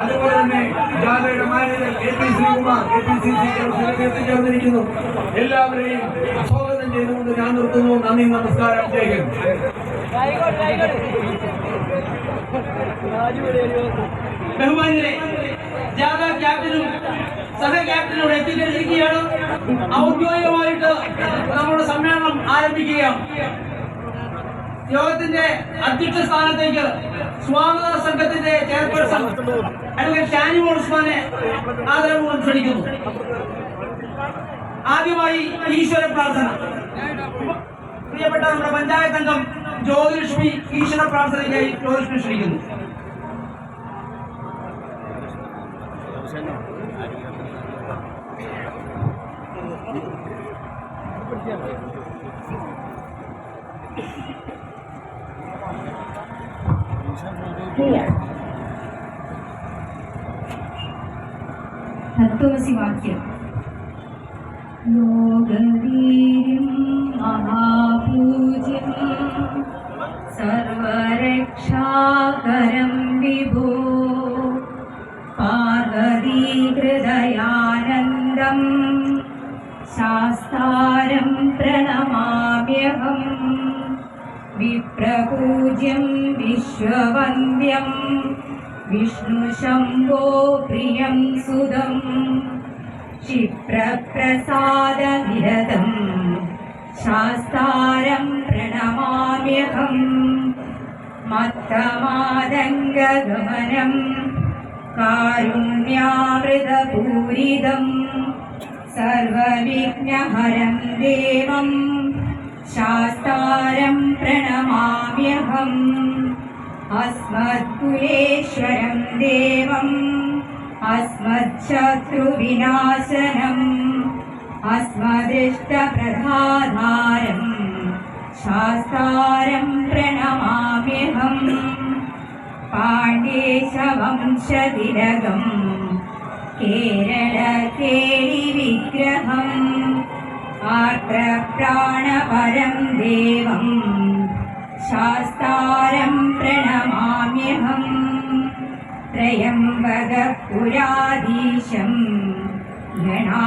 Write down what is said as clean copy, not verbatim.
അതുപോലെ തന്നെ ജാഥയുടെ മാനേജർ AP ശ്രീകുമാർ APCC എത്തിച്ചേർന്നിരിക്കുന്നു. എല്ലാവരെയും സ്വാഗതം ചെയ്തുകൊണ്ട് ഞാൻ നിർത്തുന്നു. നന്ദി, നമസ്കാരം, ജയ് ഹിന്ദ്. ബഹുമാനികളെ, ജാഥ ക്യാപ്റ്റനും സഹ ക്യാപ്റ്റനും ഇവിടെ എത്തിക്കഴിഞ്ഞിരിക്കുകയാണ്. ഔദ്യോഗികമായിട്ട് നമ്മുടെ സമ്മേളനം ആരംഭിക്കുകയാണ്. യോഗത്തിന്റെ അധ്യക്ഷ സ്ഥാനത്തേക്ക് സ്വാഗത സംഘത്തിന്റെ ചെയർപേഴ്സൺ അഡ്വക്കേറ്റ് ഷാനിമോൾ ഉസ്മാനെ ആദരപൂർവ്വം ക്ഷണിക്കുന്നു. ആദ്യമായി ഈശ്വര പ്രാർത്ഥന. പ്രിയപ്പെട്ട നമ്മുടെ പഞ്ചായത്ത് അംഗം ജ്യോതിലക്ഷ്മി ഈശ്വര പ്രാർത്ഥനയ്ക്കായി ജ്യോതിലക്ഷ്മി ക്ഷണിക്കുന്നു. തത്വമസിവാക്യം. ലോകവീര്യം മഹാപൂജ്യം സർവരക്ഷാകരം വിഭോ പാർവതീഹൃദയാനന്ദം ശാസ്താരം പ്രണമാമ്യഹം വിപ്രപൂജ്യം വിശ്വവന്ദ്യം വിഷ്ണുശംഭോ പ്രിയം സുതം ക്ഷിപ്രപ്രസാദവിരതം ശാസ്താരം പ്രണമാമ്യഹം മത്തമാതംഗഗമനം കാരുണ്യാമൃതപൂരിതം സർവവിഘ്നഹരം ദേവം ശാസ്താരം പ്രണമാമ്യഹം അസ്മദ്കുലേശ്വരം ദേവം അസ്മദ്ശത്രുവിനാശനം അസ്മദിഷ്ടപ്രധാധാരം ശാസ്താരം പ്രണമാമ്യഹം പാണ്ഡ്യേശവംശതിലകം കേരളകേളിവിഗ്രഹം ആർദ്രപ്രാണപരം ദേവം ശാസ്താരം പ്രണമാമ്യഹം ത്രയംബകപുരാധീശം ഗണാ